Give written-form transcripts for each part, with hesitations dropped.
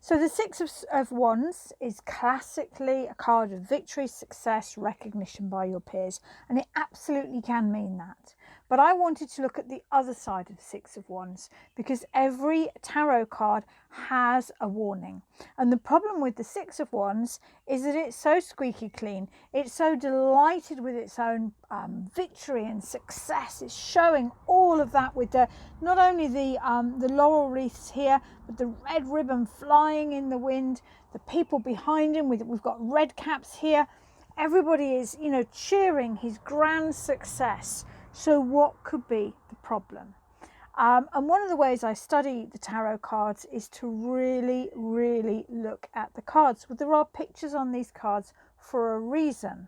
So the Six of Wands is classically a card of victory, success, recognition by your peers, and it absolutely can mean that. But I wanted to look at the other side of the Six of Wands because every tarot card has a warning. And the problem with the Six of Wands is that it's so squeaky clean. It's so delighted with its own victory and success. It's showing all of that with not only the laurel wreaths here, but the red ribbon flying in the wind, the people behind him, we've got red caps here. Everybody is, cheering his grand success. So what could be the problem? And one of the ways I study the tarot cards is to really, really look at the cards. Well, there are pictures on these cards for a reason.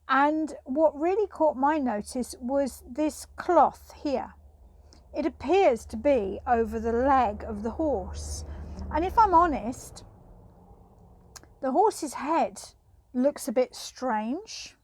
And what really caught my notice was this cloth here. It appears to be over the leg of the horse. And if I'm honest, the horse's head looks a bit strange.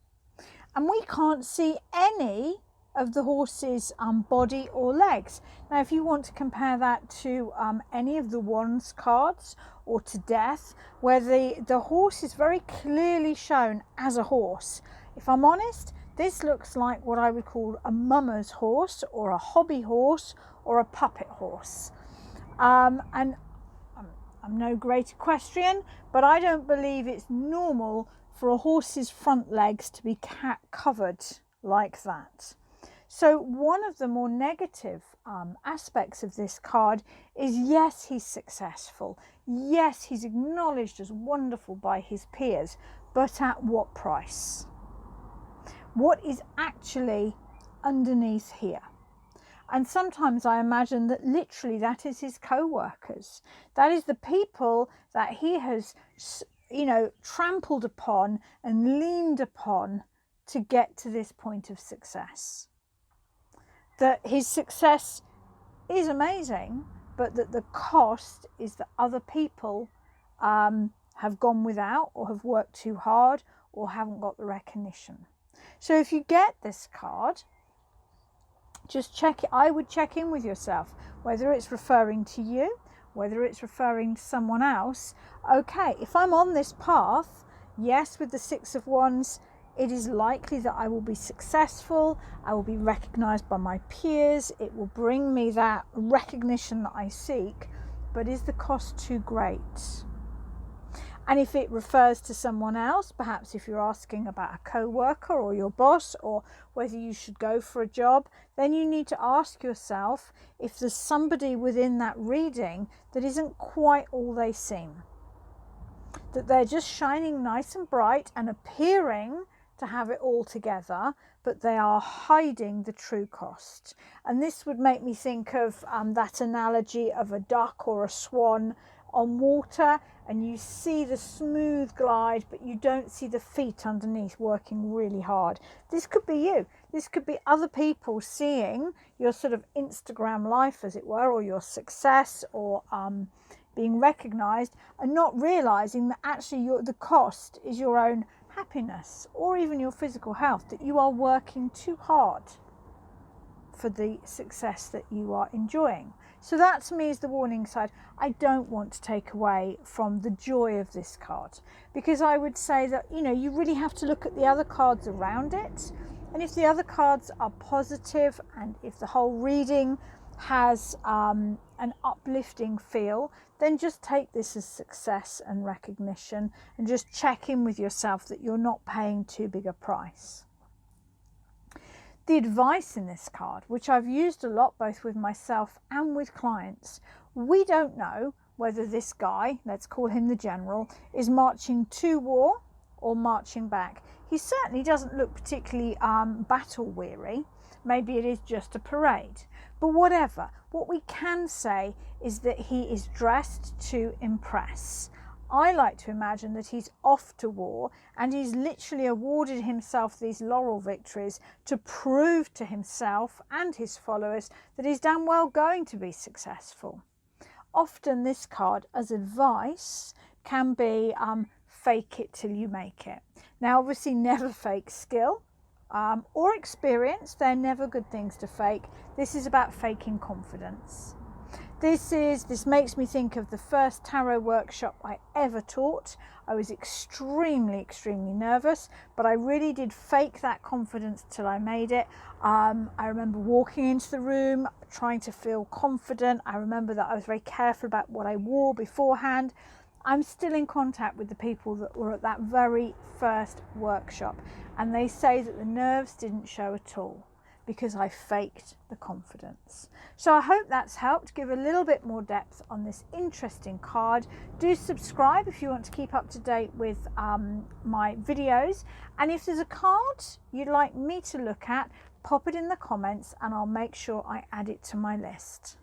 And we can't see any of the horse's body or legs. Now, if you want to compare that to any of the Wands cards or to Death, where the horse is very clearly shown as a horse, if I'm honest, this looks like what I would call a mama's horse or a hobby horse or a puppet horse. And I'm no great equestrian, but I don't believe it's normal for a horse's front legs to be covered like that. So one of the more negative aspects of this card is, yes, he's successful. Yes, he's acknowledged as wonderful by his peers, but at what price? What is actually underneath here? And sometimes I imagine that literally that is his co-workers. That is the people that he has, trampled upon and leaned upon to get to this point of success. That his success is amazing, but that the cost is that other people have gone without or have worked too hard or haven't got the recognition. So if you get this card, just check it. I would check in with yourself, whether it's referring to you, whether it's referring to someone else. Okay, if I'm on this path, yes, with the Six of Wands, it is likely that I will be successful. I will be recognized by my peers. It will bring me that recognition that I seek, but is the cost too great? And if it refers to someone else, perhaps if you're asking about a co-worker or your boss, or whether you should go for a job, then you need to ask yourself if there's somebody within that reading that isn't quite all they seem. That they're just shining nice and bright and appearing to have it all together, but they are hiding the true cost. And this would make me think of that analogy of a duck or a swan on water, and you see the smooth glide, but you don't see the feet underneath working really hard. This could be you. This could be other people seeing your sort of Instagram life, as it were, or your success, or being recognized, and not realizing that actually the cost is your own happiness or even your physical health, that you are working too hard for the success that you are enjoying. So that to me is the warning side. I don't want to take away from the joy of this card, because I would say that, you really have to look at the other cards around it. And if the other cards are positive, and if the whole reading has an uplifting feel, then just take this as success and recognition, and just check in with yourself that you're not paying too big a price. The advice in this card, which I've used a lot both with myself and with clients, we don't know whether this guy, let's call him the general, is marching to war or marching back. He certainly doesn't look particularly battle weary. Maybe it is just a parade. But whatever, what we can say is that he is dressed to impress. I like to imagine that he's off to war, and he's literally awarded himself these laurel victories to prove to himself and his followers that he's damn well going to be successful. Often this card as advice can be fake it till you make it. Now obviously never fake skill or experience. They're never good things to fake. This is about faking confidence. This makes me think of the first tarot workshop I ever taught. I was extremely nervous, but I really did fake that confidence till I made it. I remember walking into the room, trying to feel confident. I remember that I was very careful about what I wore beforehand. I'm still in contact with the people that were at that very first workshop, and they say that the nerves didn't show at all, because I faked the confidence. So I hope that's helped give a little bit more depth on this interesting card. Do subscribe if you want to keep up to date with my videos. And if there's a card you'd like me to look at, pop it in the comments and I'll make sure I add it to my list.